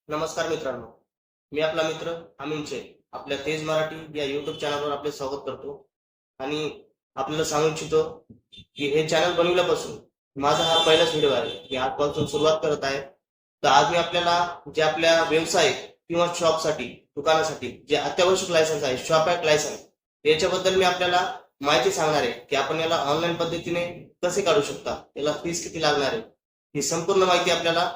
नमस्कार मित्रांनो, मी आपला मित्र अमीन शेख आपल्या तेज मराठी या यूट्यूब चॅनलवर आपले स्वागत करतो आणि आपल्याला सांगू इच्छितो की हे चॅनल बनवल्यापासून माझा हा पहिलाच व्हिडिओ आहे. मी आजपासून सुरुवात करत आहे. तर आज मी आपल्याला जे आपल्या व्यवसाय किंवा शॉपसाठी दुकानासाठी जे अत्यावश्यक लायसन्स आहे, शॉप ॲक्ट लायसन्स, याच्याबद्दल मी आपल्याला माहिती सांगणार आहे की आपण याला ऑनलाईन पद्धतीने कसे काढू शकता, याला फीस किती लागणार आहे, ही संपूर्ण माहिती आपल्याला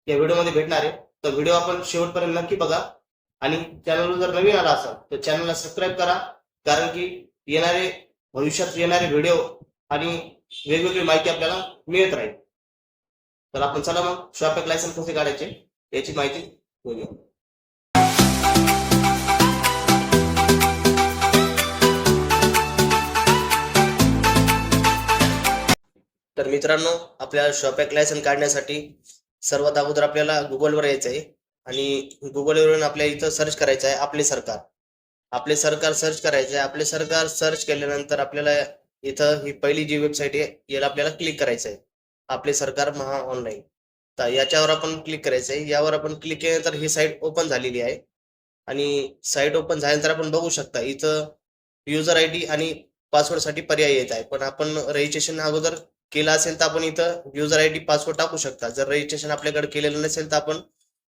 या व्हिडिओमध्ये भेटणार आहे. तर व्हिडिओ आपण शेवटपर्यंत नक्की बघा आणि चॅनलवर जर नवीन आला असाल तर चॅनलला सबस्क्राईब करा, कारण की भविष्यात येणारे व्हिडिओ आणि वेगवेगळी माहिती आपल्याला मिळत राहील. तर आपण चला मग शॉप ॲक्ट लायसन्स कसे काढायचे याची माहिती बघूया. तर मित्रांनो, आपल्याला शॉप ॲक्ट लायसन्स काढण्यासाठी सर्वात अगोदर आपल्याला गुगलवर यायचं आहे आणि गुगलवरून आपल्या इथं सर्च करायचं आहे आपले सरकार. आपले सरकार सर्च करायचं आहे. आपले सरकार सर्च केल्यानंतर आपल्याला इथं ही पहिली जी वेबसाईट आहे याला आपल्याला क्लिक करायचं आहे, आपले सरकार महा ऑनलाईन. तर याच्यावर आपण क्लिक करायचं आहे. यावर आपण क्लिक केल्यानंतर ही साईट ओपन झालेली आहे आणि साईट ओपन झाल्यानंतर आपण बघू शकता इथं युजर आय डी आणि पासवर्डसाठी पर्याय येत आहे. पण आपण रजिस्ट्रेशन अगोदर केलं असेल तर आपण इथं युजर आय डी पासवर्ड टाकू शकता. जर रजिस्ट्रेशन आपल्याकडे केलेलं नसेल तर आपण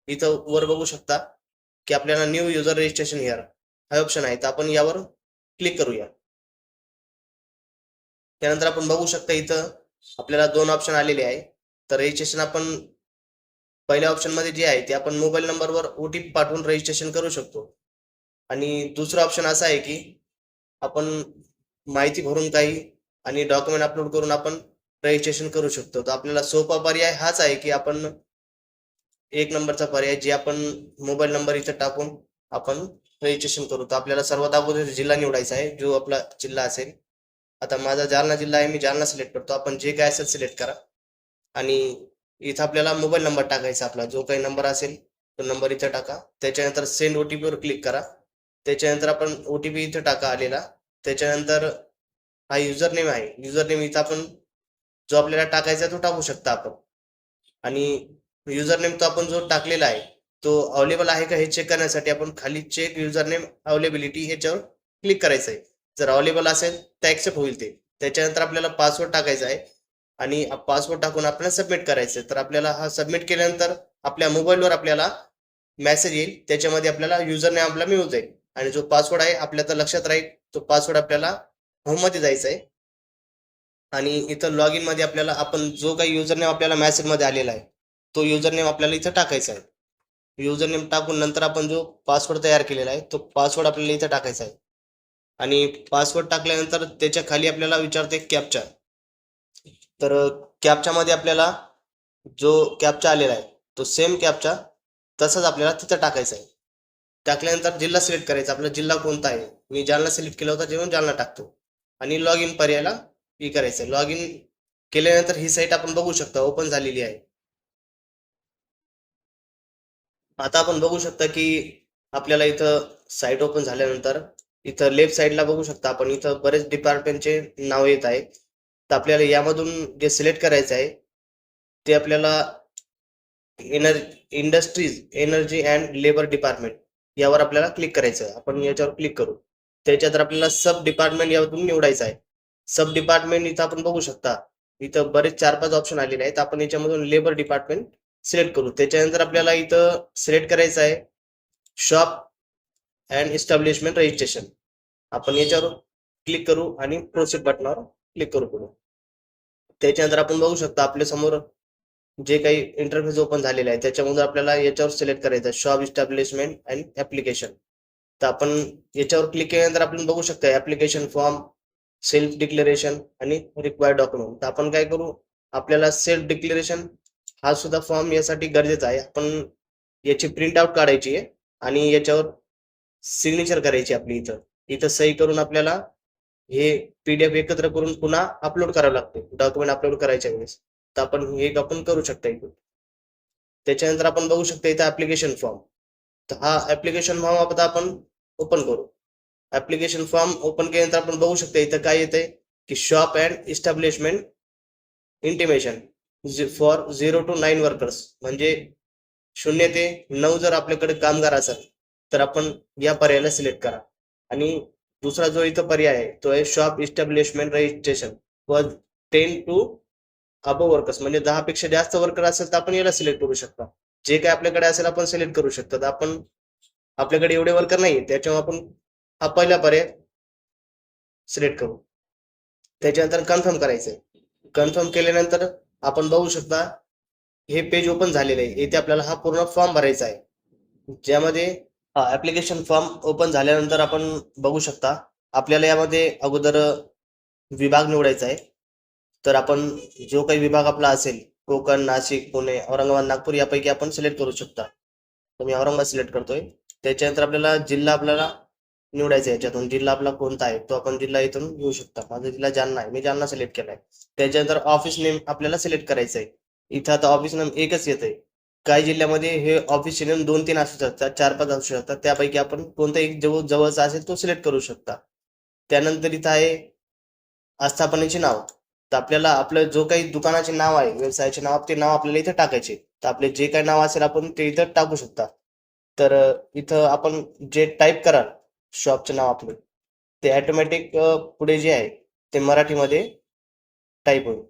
इथं वर बघू शकता की आपल्याला न्यू युजर रजिस्ट्रेशन हिअर हा ऑप्शन आहे. तर आपण यावर क्लिक करूया. त्यानंतर आपण बघू शकता इथं आपल्याला 2 ऑप्शन आलेले आहे. तर रजिस्ट्रेशन आपण पहिल्या ऑप्शनमध्ये जे आहे ते आपण मोबाईल नंबरवर ओ-टी-पी पाठवून रजिस्ट्रेशन करू शकतो. आणि दुसरा ऑप्शन असा आहे की आपण माहिती भरून काही आणि डॉक्युमेंट अपलोड करून आपण रजिस्ट्रेशन करू शकतो. तर आपल्याला सोपा पर्याय हाच आहे की आपण एक नंबरचा पर्याय जे आपण मोबाईल नंबर इथं टाकून आपण रजिस्ट्रेशन करू. तर आपल्याला सर्वात अगोदर जिल्हा निवडायचा आहे, जो आपला जिल्हा असेल. आता माझा जालना जिल्हा आहे, मी जालना सिलेक्ट करतो. आपण जे काय असेल सिलेक्ट करा आणि इथं आपल्याला मोबाईल नंबर टाकायचा. आपला जो काही नंबर असेल तो नंबर इथं टाका. त्याच्यानंतर सेंड ओ-टी-पीवर क्लिक करा. त्याच्यानंतर आपण ओ-टी-पी इथं टाका आलेला. त्याच्यानंतर हा युजर नेम आहे. युजर नेम इथं आपण जो आपल्याला टाकायचा तो टाकू शकता आपण. आणि युजर नेम तो आपण जो टाकलेला आहे तो अवेलेबल आहे का हे चेक करण्यासाठी आपण खाली चेक युजर नेम अवेलेबिलिटी याच्यावर क्लिक करायचं आहे. जर अवेलेबल असेल तर ऍक्सेप्ट होईल ते. त्याच्यानंतर आपल्याला पासवर्ड टाकायचा आहे आणि पासवर्ड टाकून आपल्याला सबमिट करायचं आहे. तर आपल्याला हा सबमिट केल्यानंतर आपल्या मोबाईलवर आपल्याला मेसेज येईल. त्याच्यामध्ये आपल्याला युजर नेम आपला मिळून जाईल आणि जो पासवर्ड आहे आपल्या तर लक्षात राहील. तो पासवर्ड आपल्याला होममध्ये जायचा आहे आणि इथं लॉग इन मध्ये आपल्याला आपण जो काही युजर नेम आपल्याला मेसेजमध्ये आलेला आहे तो युजर नेम आपल्याला इथं टाकायचा आहे. युजर नेम टाकून नंतर आपण जो पासवर्ड तयार केलेला आहे तो पासवर्ड आपल्याला इथं टाकायचा आहे आणि पासवर्ड टाकल्यानंतर त्याच्या खाली आपल्याला विचारते कॅप्चा. तर कॅप्चामध्ये आपल्याला जो कॅप्चा आलेला आहे तो सेम कॅप्चा तसाच आपल्याला तिथं टाकायचा आहे. टाकल्यानंतर जिल्हा सिलेक्ट करायचा. आपला जिल्हा कोणता आहे, मी जालना सिलेक्ट केला होता जेव्हा जालना टाकतो आणि लॉग इन पर्यायला हे करायचं. लॉग इन केल्यानंतर ही साईट आपण बघू शकता ओपन झालेली आहे. आता आपण बघू शकता की आपल्याला इथं साईट ओपन झाल्यानंतर इथं लेफ्ट साईडला बघू शकता आपण इथं बरेच डिपार्टमेंटचे नाव येत आहे. तर आपल्याला यामधून जे सिलेक्ट करायचं आहे ते आपल्याला industries, energy and labour department यावर आपल्याला क्लिक करायचं आहे. आपण याच्यावर क्लिक करू. त्याच्यात आपल्याला सब डिपार्टमेंट यातून निवडायचं आहे. सब डिपार्टमेंट इथं आपण बघू शकता इथं बरेच 4-5 ऑप्शन आलेले आहेत. आपण याच्यामधून लेबर डिपार्टमेंट सिलेक्ट करू. त्याच्यानंतर आपल्याला इथं सिलेक्ट करायचं आहे शॉप अँड इस्टॅब्लिशमेंट रजिस्ट्रेशन. आपण याच्यावर क्लिक करू आणि प्रोसीड बटनावर क्लिक करू पुढे. त्याच्यानंतर आपण बघू शकता आपल्या समोर जे काही इंटरफेस ओपन झालेला आहे त्याच्यामध्ये आपल्याला याच्यावर सिलेक्ट करायचं आहे शॉप इस्टॅब्लिशमेंट अँड ऍप्लिकेशन. तर आपण याच्यावर क्लिक केल्यानंतर आपण बघू शकता ऍप्लिकेशन फॉर्म, सेल्फ डिक्लेरेशन आणि रिक्वायर्ड डॉक्युमेंट. तर आपण काय करू, आपल्याला सेल्फ डिक्लेरेशन हा सुद्धा फॉर्म यासाठी गरजेचा आहे. आपण याची प्रिंट आउट काढायची आहे आणि याच्यावर सिग्नेचर करायची आपली. इथं इथं सही करून आपल्याला हे पीडीएफ एकत्र करून पुन्हा अपलोड करावं लागते डॉक्युमेंट अपलोड करायच्या वेळेस. तर आपण करू शकता इथून. त्याच्यानंतर आपण बघू शकता इथं ऍप्लिकेशन फॉर्म. तर हा ऍप्लिकेशन फॉर्म आता आपण ओपन करू. ऍप्लिकेशन फॉर्म ओपन केल्यानंतर आपण बघू शकता इथं काय येतंय की shop and establishment intimation for 0 to 9 workers. म्हणजे 0 ते 9 जर आपल्याकडे कामगार असेल तर आपण या पर्यायाला सिलेक्ट करा. आणि दुसरा जो इथं पर्याय आहे तो आहे शॉप इस्टॅब्लिशमेंट रजिस्ट्रेशन व 10 टू अबोव्ह वर्कर्स, म्हणजे 10 पेक्षा जास्त वर्कर असेल तर आपण याला सिलेक्ट करू शकता. जे काही आपल्याकडे असेल आपण सिलेक्ट करू शकतो. तर आपण आपल्याकडे एवढे वर्कर नाही त्याच्यामुळे आपण हा पहिला पर्याय सिलेक्ट करू. त्याच्यानंतर कन्फर्म करायचंय. कन्फर्म केल्यानंतर आपण बघू शकता हे पेज ओपन झालेलं आहे. इथे आपल्याला हा पूर्ण फॉर्म भरायचा आहे. ज्यामध्ये ऍप्लिकेशन फॉर्म ओपन झाल्यानंतर आपण बघू शकता आपल्याला यामध्ये अगोदर विभाग निवडायचा आहे. तर आपण जो काही विभाग आपला असेल कोकण, नाशिक, पुणे, औरंगाबाद, नागपूर यापैकी आपण सिलेक्ट करू शकता. तर मी औरंगाबाद सिलेक्ट करतोय. त्याच्यानंतर आपल्याला जिल्हा आपल्याला निवडायचा आहे. याच्यातून जिल्हा आपला कोणता आहे तो आपण जिल्हा इथून घेऊ शकता. माझा जिल्हा जालना आहे, मी जालना सिलेक्ट केलाय. त्याच्यानंतर ऑफिस नेम आपल्याला सिलेक्ट करायचं आहे. इथं आता ऑफिस नेम एकच येत आहे. काही जिल्ह्यामध्ये हे ऑफिसचे नेम 2-3 असू शकतात, 4-5 असू शकतात. त्यापैकी आपण कोणता एक जवळचा असेल तो सिलेक्ट करू शकता. त्यानंतर इथं आहे आस्थापनेचे नाव. तर आपल्याला आपलं जो काही दुकानाचे नाव आहे, व्यवसायाचे नाव, ते नाव आपल्याला इथं टाकायचे. तर आपले जे काही नाव असेल आपण ते इथं टाकू शकता. तर इथं आपण जे टाईप कराल शॉपचे नाव आपलं ते ऑटोमॅटिक पुढे जे आहे ते मराठीमध्ये टाईप होईल.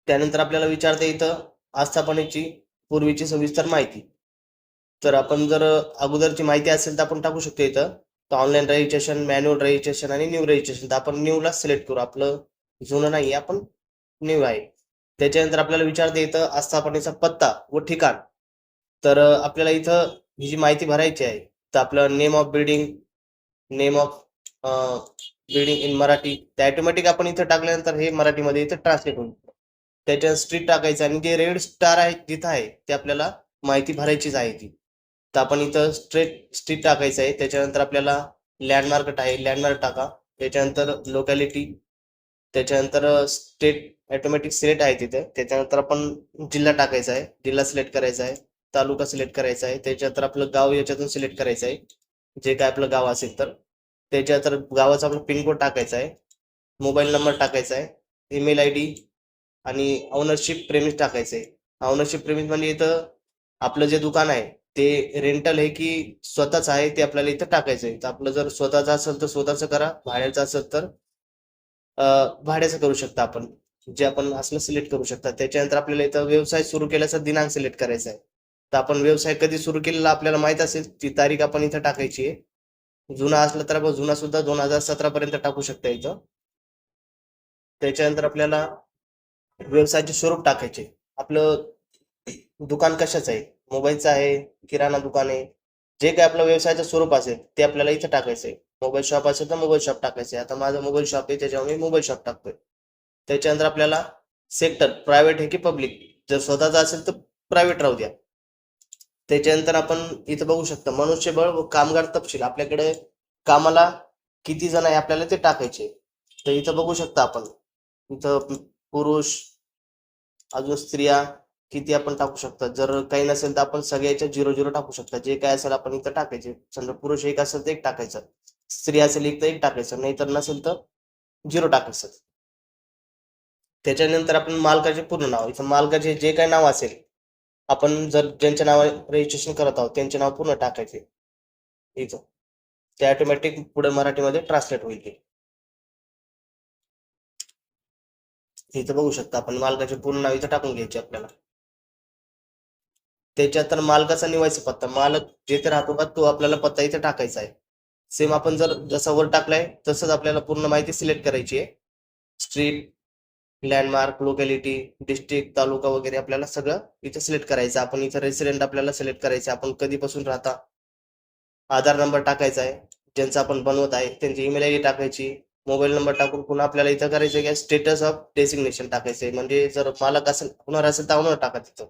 त्यानंतर आपल्याला विचारता इथं आस्थापनेची पूर्वीची सविस्तर माहिती. तर आपण जर अगोदरची माहिती असेल तर आपण टाकू शकतो इथं. तर ऑनलाईन रजिस्ट्रेशन, मॅन्युअल रजिस्ट्रेशन आणि न्यू रजिस्ट्रेशन. तर आपण न्यूला सिलेक्ट करू. आपलं जुनं नाही, आपण न्यू आहे. त्याच्यानंतर आपल्याला विचारता येतं आस्थापनेचा पत्ता व ठिकाण. तर आपल्याला इथं ही जी माहिती भरायची आहे तर आपलं name of building, name of building in Marathi ते ऑटोमॅटिक आपण इथं टाकल्यानंतर हे मराठीमध्ये इथं ट्रान्सलेट होईल. त्याच्यात स्ट्रीट टाकायचं आणि जे रेड स्टार आहे जिथं आहे ते आपल्याला माहिती भरायचीच आहे ती. तर आपण इथं स्ट्रीट टाकायचं आहे. त्याच्यानंतर आपल्याला लँडमार्क आहे, लँडमार्क टाका. त्याच्यानंतर लोकॅलिटी, त्याच्यानंतर स्टेट ऑटोमॅटिक सिलेक्ट आहे तिथे. त्याच्यानंतर आपण जिल्हा टाकायचा आहे, जिल्हा सिलेक्ट करायचा आहे. तालुका सिलेक्ट करायचा आहे. त्याच्यानंतर आपलं गाव याच्यातून सिलेक्ट करायचं आहे, जे काय आपलं गाव असेल तर. त्याच्यानंतर गावाचा आपला पिनकोड टाकायचा आहे, मोबाईल नंबर टाकायचा आहे, ईमेल आय डी आणि ओनरशिप प्रेमिस टाकायचं आहे. ओनरशिप प्रेमिस म्हणजे इथं आपलं जे दुकान आहे ते रेंटल आहे की स्वतःच आहे ते आपल्याला इथं टाकायचं आहे. तर आपलं जर स्वतःचं असेल तर स्वतःचं करा, भाड्याचं असेल तर भाड्याचं करू शकता आपण. जे आपण असलं सिलेक्ट करू शकता. त्याच्यानंतर आपल्याला इथं व्यवसाय सुरू केल्याचा दिनांक सिलेक्ट करायचा आहे. तर आपण व्यवसाय कधी सुरू केलेला आपल्याला माहित असेल ती तारीख आपण इथं टाकायची आहे. जुना असला तर आपण जुना सुद्धा 2017 पर्यंत टाकू शकता इथं. त्याच्यानंतर आपल्याला व्यवसायाचे स्वरूप टाकायचे. आपलं दुकान कशाचं आहे, मोबाईलचं आहे, किराणा दुकान आहे, जे काही आपलं व्यवसायाचं स्वरूप असेल ते आपल्याला इथं टाकायचं आहे. मोबाईल शॉप असेल तर मोबाईल शॉप टाकायचं आहे. आता माझं मोबाईल शॉप आहे त्याच्यामुळे मी मोबाईल शॉप टाकतोय. त्याच्यानंतर आपल्याला सेक्टर प्रायव्हेट आहे की पब्लिक, जर स्वतःचं असेल तर प्रायव्हेट राहू द्या. त्याच्यानंतर आपण इथं बघू शकता मनुष्यबळ व कामगार तपशील. आपल्याकडे कामाला किती जण आहे आपल्याला ते टाकायचे. तर इथं बघू शकता आपण इथं पुरुष अजून स्त्रिया किती आपण टाकू शकता. जर काही नसेल तर आपण सगळ्याच्या 0-0 टाकू शकता. जे काय असेल आपण इथं टाकायचे. समजा पुरुष एक असेल तर एक टाकायचं, स्त्री असेल एक तर एक टाकायचं, नाही तर नसेल तर 0 टाकायचं. त्याच्यानंतर आपण मालकाचे पूर्ण नाव, इथं मालकाचे जे काही नाव असेल आपण जर ज्यांच्या नावाने रजिस्ट्रेशन करत आहोत त्यांचे नाव पूर्ण टाकायचे इथं. ते ऑटोमॅटिक पुढे मराठीमध्ये ट्रान्सलेट होईल. ते इथं बघू शकता आपण मालकाचे पूर्ण नाव इथं टाकून घ्यायचे आपल्याला. त्याच्यानंतर मालकाचा निवासी पत्ता, मालक जिथे राहतो का तो आपल्याला पत्ता इथे टाकायचा आहे. सेम आपण जर जसा वर टाकलाय तसंच आपल्याला पूर्ण माहिती सिलेक्ट करायची आहे. स्ट्रीट, लँडमार्क, लोकॅलिटी, डिस्ट्रिक्ट, तालुका वगैरे आपल्याला सगळं इथे सिलेक्ट करायचं. आपण इथं रेसिडेंट आपल्याला सिलेक्ट करायचं, आपण कधीपासून राहता. आधार नंबर टाकायचा आहे, ज्यांचा आपण बनवत आहे त्यांची ईमेल आय डी टाकायची. मोबाईल नंबर टाकून पुन्हा आपल्याला इथं करायचं की स्टेटस ऑफ डेसिग्नेशन टाकायचंय, म्हणजे जर मालक असेल ओनर असेल तर ओनर टाका तिथं.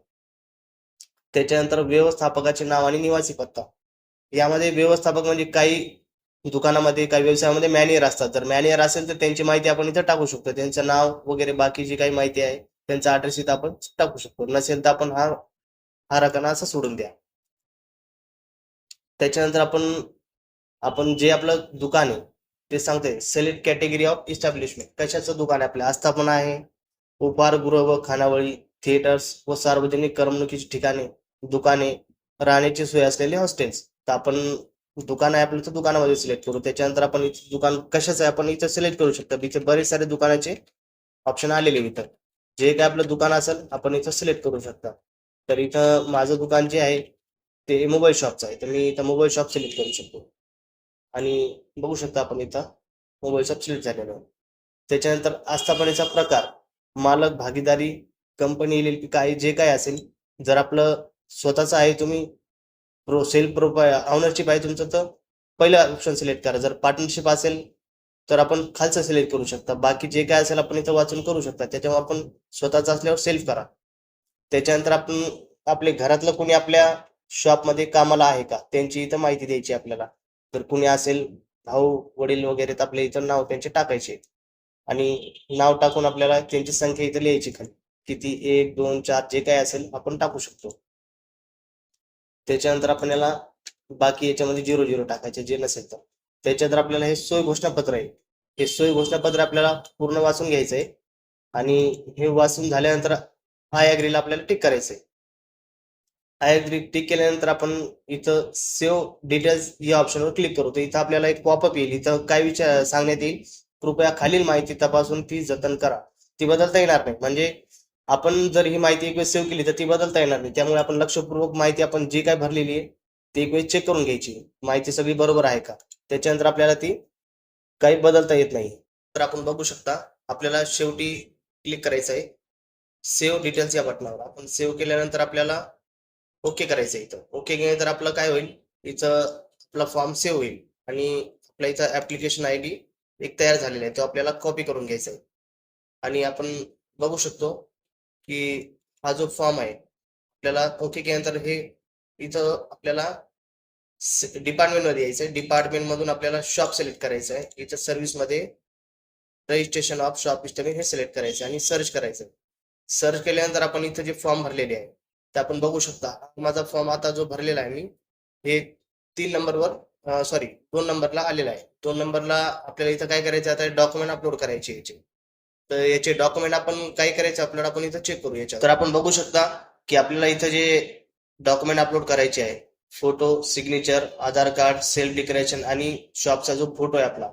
त्याच्यानंतर व्यवस्थापकाचे नाव आणि निवासी पत्ता. यामध्ये व्यवस्थापक म्हणजे काही दुकानामध्ये काही व्यवसायामध्ये मॅनेजर असतात. जर मॅनेजर असेल तर त्यांची माहिती आपण इथं टाकू शकतो, त्यांचं नाव वगैरे बाकी जी काही माहिती आहे त्यांचा ऍड्रेस इथं आपण टाकू शकतो. नसेल तर आपण हा रकाना असं सोडून द्या. त्याच्यानंतर आपण जे आपलं दुकान आहे ते सांगते सिलेक्ट कॅटेगरी ऑफ इस्टॅब्लिशमेंट. कशाचं दुकान आहे? आपलं आस्थापना आहे, उपाहारगृह व खानावळी, थिएटर्स व सार्वजनिक करमणुकीची ठिकाणे, दुकाने, राहण्याची सोय असलेले हॉस्टेल्स. तर आपण दुकान आहे आपलं तर दुकानामध्ये सिलेक्ट करू. त्याच्यानंतर आपण इथं दुकान कशाचं आहे आपण इथं सिलेक्ट करू शकतो. इथे बरेच सारे दुकानाचे ऑप्शन आलेले इथं. जे काय आपलं दुकान असेल आपण इथं सिलेक्ट करू शकता. तर इथं माझं दुकान जे आहे ते मोबाईल शॉपचं आहे, तर मी इथं मोबाईल शॉप सिलेक्ट करू शकतो आणि बघू शकता आपण इथं मोबाईल शॉप सिलेक्ट झालेलं आहे. त्याच्यानंतर आस्थापनेचा प्रकार, मालक, भागीदारी, कंपनी, LLP काय जे काय असेल. जर आपलं स्वतःचं आहे, तुम्ही सेल्फ ऑनरशिप आहे तुमचं, तर पहिला ऑप्शन सिलेक्ट करा. जर पार्टनरशिप असेल तर आपण खालचं सिलेक्ट करू शकता. बाकी जे काय असेल आपण इथं वाचून करू शकता. त्याच्यामुळे आपण स्वतःचं असल्यावर सेल्फ करा. त्याच्यानंतर आपण आपले घरातलं कोणी आपल्या शॉपमध्ये कामाला आहे का त्यांची इथं माहिती द्यायची आपल्याला. जर कुणी असेल, भाऊ, वडील वगैरे, तर आपल्या इथं नाव त्यांचे टाकायचे आणि नाव टाकून आपल्याला त्यांची संख्या इथं लिहायची खाली. किती, 1, 2, 4 जे काय असेल आपण टाकू शकतो. त्याच्यानंतर आपण याला बाकी याच्यामध्ये 0-0 टाकायचे जे नसेल तर. त्याच्यानंतर आपल्याला हे सोय घोषणापत्र आहे. हे सोय घोषणापत्र आपल्याला पूर्ण वाचून घ्यायचं आहे आणि हे वाचून झाल्यानंतर आय अग्रीला आपल्याला टिक करायचंय. आय अग्री टिक केल्यानंतर आपण इथं सेव्ह डिटेल्स या ऑप्शनवर क्लिक करू. तर इथं आपल्याला एक पॉपअप येईल. इथं काय विचार सांगण्यात येईल, कृपया खालील माहिती तपासून ती जतन करा. ती बदलता येणार नाही. म्हणजे आपण जर ही माहिती एक वेळेस सेव्ह केली तर ती बदलता येणार नाही. त्यामुळे आपण लक्षपूर्वक माहिती आपण जी काय भरलेली आहे ती एक वेळेस चेक करून घ्यायची. माहिती सगळी बरोबर आहे का? त्याच्यानंतर आपल्याला ती काही बदलता येत नाही. तर आपण बघू शकता आपल्याला शेवटी क्लिक करायचं आहे सेव्ह डिटेल्स या बटनावर. आपण सेव्ह केल्यानंतर आपल्याला ओके करायचं आहे. इथं ओके केल्यानंतर आपलं काय होईल, इथं आपला फॉर्म सेव्ह होईल आणि आपल्या इथं ऍप्लिकेशन ID एक तयार झालेला आहे, तो आपल्याला कॉपी करून घ्यायचा आहे. आणि आपण बघू शकतो की हा जो फॉर्म आहे आपल्याला ओके केल्यानंतर हे इथं आपल्याला डिपार्टमेंटमध्ये यायचं आहे. डिपार्टमेंटमधून आपल्याला शॉप सिलेक्ट करायचं आहे. इथं सर्व्हिसमध्ये रजिस्ट्रेशन ऑफ शॉप हिस्टरी हे सिलेक्ट करायचं आणि सर्च करायचं. सर्च केल्यानंतर आपण इथं जे फॉर्म भरलेले आहे ते आपण बघू शकता. माझा फॉर्म आता जो भरलेला आहे मी, हे 3 नंबरवर सॉरी 2 नंबरला आलेला आहे. 2 नंबरला आपल्याला इथं काय करायचं, आता डॉक्युमेंट अपलोड करायचे याचे. तर याचे डॉक्युमेंट आपण काय करायचं आपल्याला, आपण इथं चेक करू याच्यात. तर आपण बघू शकता की आपल्याला इथं जे डॉक्युमेंट अपलोड करायचे आहे, फोटो, सिग्नेचर, आधार कार्ड, सेल्फ डिक्लेरेशन आणि शॉपचा जो फोटो आहे आपला.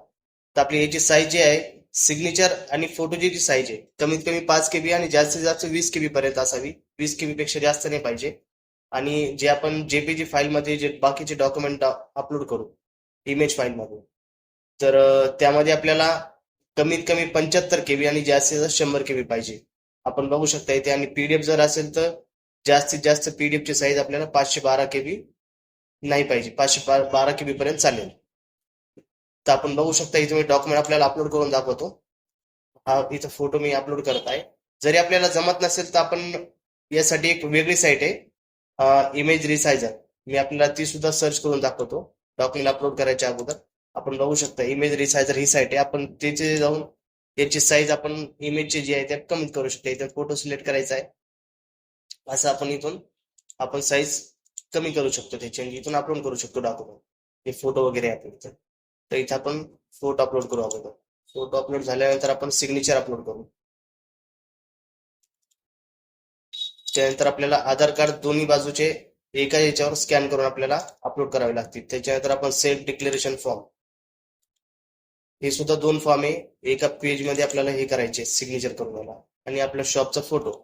तर आपली याची साईज जी आहे, सिग्नेचर आणि फोटोची जी साईज आहे कमीत कमी 5 KB आणि जास्तीत जास्त 20 KB पर्यंत असावी. 20 KB पेक्षा जास्त नाही पाहिजे. आणि जे आपण JPG फाईलमध्ये जे बाकीचे डॉक्युमेंट अपलोड करू इमेज फाईलमध्ये, तर त्यामध्ये आपल्याला कमीत कमी 75 KB आणि जास्तीत जास्त 100 KB पाहिजे. आपण बघू शकता इथे. आणि PDF जर असेल तर जास्तीत जास्त PDF ची साईज आपल्याला 512 KB नाही पाहिजे, 512 KB पर्यंत चालेल. तर आपण बघू शकता इथे मी डॉक्युमेंट आपल्याला अपलोड करून दाखवतो. हा इथं फोटो मी अपलोड करत आहे. जरी आपल्याला जमत नसेल तर आपण यासाठी एक वेगळी साईट आहे, इमेज रिसायझर. मी आपल्याला ती सुद्धा सर्च करून दाखवतो. डॉक्युमेंट अपलोड करायच्या अगोदर आपण बघू शकता इमेज रिसायझर ही साईट आहे. आपण तिथे जाऊन याची साईज आपण इमेजची जी आहे ते कमी करू शकतो. इथं फोटो सिलेक्ट करायचा आहे, असं आपण इथून आपण साईज कमी करू शकतो त्याची आणि इथून अपलोड करू शकतो डॉक्युमेंट. हे फोटो वगैरे आहे इथं. तर इथं आपण फोटो अपलोड करू अगोदर. फोटो अपलोड झाल्यानंतर आपण सिग्नेचर अपलोड करू. त्यानंतर आपल्याला आधार कार्ड दोन्ही बाजूचे एका याच्यावर स्कॅन करून आपल्याला अपलोड करावे लागतील. त्याच्यानंतर आपण सेल्फ डिक्लेरेशन फॉर्म, हे सुद्धा 2 फॉर्म आहे. एका पेज मध्ये आपल्याला हे करायचे सिग्नेचर करून याला. आणि आपल्या शॉपचा फोटो.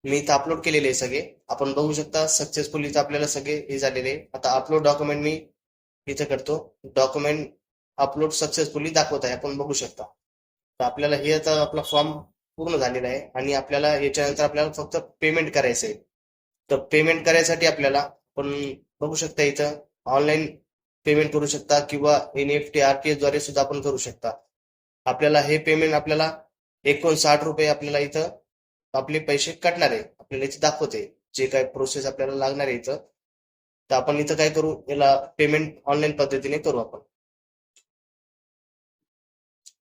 मी इथं अपलोड केलेले आहे सगळे. आपण बघू शकता सक्सेसफुल इथं आपल्याला सगळे हे झालेले आहे. आता अपलोड डॉक्युमेंट मी इथं करतो. डॉक्युमेंट अपलोड सक्सेसफुली दाखवत आहे, आपण बघू शकता. तर आपल्याला हे आता आपला फॉर्म पूर्ण झालेला आहे आणि आपल्याला याच्यानंतर आपल्याला फक्त पेमेंट करायचं आहे. तर पेमेंट करायसाठी आपल्याला आपण बघू शकता इथं ऑनलाईन पेमेंट करू शकता किंवा NEFT RTS द्वारे सुद्धा आपण करू शकता. आपल्याला हे पेमेंट आपल्याला 59 रुपये आपल्याला इथं आपले पैसे कटणार आहे. आपल्याला इथे दाखवते जे काय प्रोसेस आपल्याला लागणार आहे इथं. तर आपण इथं काय करू, याला पेमेंट ऑनलाईन पद्धतीने करू आपण.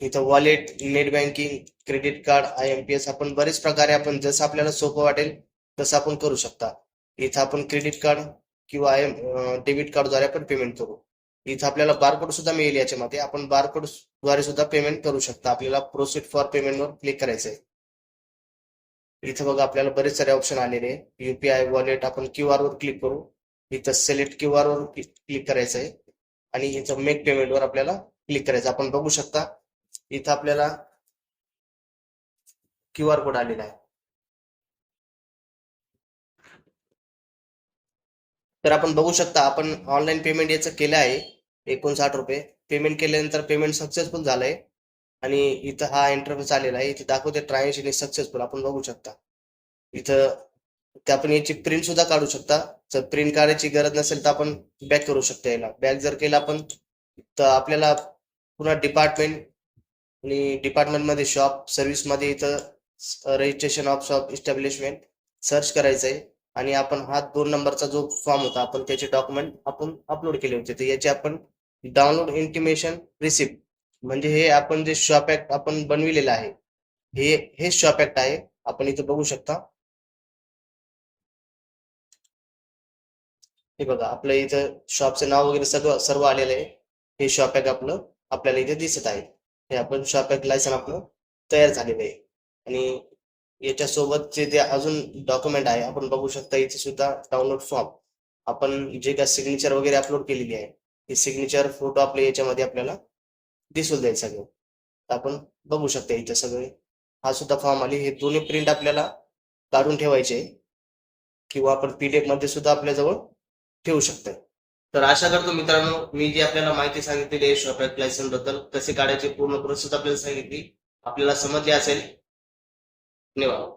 इथं wallet, net banking, credit card, IMPS आपण बरेच प्रकारे आपण जसं आपल्याला सोपं वाटेल तसं आपण करू शकता. इथं आपण क्रेडिट कार्ड किंवा डेबिट कार्डद्वारे आपण पेमेंट करू. इथं आपल्याला बारकोड सुद्धा मिळेल याच्यामध्ये. आपण बारकोड द्वारे सुद्धा पेमेंट करू शकता. आपल्याला प्रोसीड फॉर पेमेंटवर क्लिक करायचं आहे. इथं बघा आपल्याला बरेच सारे ऑप्शन आलेले आहे. युपीआय वॉलेट आपण क्यूआर वर क्लिक करू. इथं सिलेक्ट क्यूआर वर क्लिक करायचं आहे आणि इथं मेक पेमेंट वर आपल्याला क्लिक करायचं. आपण बघू शकता इथं आपल्याला क्यूआर कोड आलेला आहे. तर आपण बघू शकता आपण ऑनलाईन पेमेंट याचं केलं आहे. 59 रुपये पेमेंट केल्यानंतर पेमेंट सक्सेसफुल झालंय आणि इथं हा इंटरफेस आलेला आहे. इथे दाखवते ट्रान्झॅक्शन इज सक्सेसफुल. आपण बघू शकता इथं ते आपण याची प्रिंट सुद्धा काढू शकता. जर प्रिंट काढायची गरज नसेल तर आपण बॅक करू शकता याला. बॅक जर केलं आपण तर आपल्याला पुन्हा डिपार्टमेंट आणि डिपार्टमेंटमध्ये शॉप सर्व्हिसमध्ये इथं registration of shop establishment search करायचं आहे आणि आपण हा 2 नंबरचा जो फॉर्म होता आपण त्याचे डॉक्युमेंट आपण अपलोड केले होते. तर याचे आपण डाउनलोड इंटिमेशन रिसिप्ट म्हणजे हे आपण जे शॉप ऍक्ट आपण बनविलेलं आहे हे शॉप ऍक्ट आहे. आपण इथं बघू शकता. हे बघा आपलं इथं शॉपचं नाव वगैरे सर्व आलेलं आहे. हे शॉप ऍक्ट आपल्याला इथे दिसत आहे. हे आपण शॉप ऍक्ट लायसन आपलं तयार झालेलं आहे आणि याच्यासोबतचे ते अजून डॉक्युमेंट आहे. आपण बघू शकता इथे सुद्धा डाउनलोड फॉर्म आपण जे काय सिग्नेचर वगैरे अपलोड केलेली आहे हे सिग्नेचर फोटो आपल्या याच्यामध्ये आपल्याला दिसून जाईल सगळं. आपण बघू शकता इथे सगळे हा सुद्धा फॉर्म आली. हे दोन्ही प्रिंट आपल्याला काढून ठेवायचे किंवा आपण पीडीएफ मध्ये सुद्धा आपल्या जवळ ठेवू शकतो. तर आशा करतो मित्रांनो मी जी आपल्याला माहिती सांगितलेली आहे शॉप ऍक्ट लायसन बद्दल कसे काढायचे पूर्ण प्रोसेस आपल्याला सांगितली आपल्याला समजली असेल. धन्यवाद.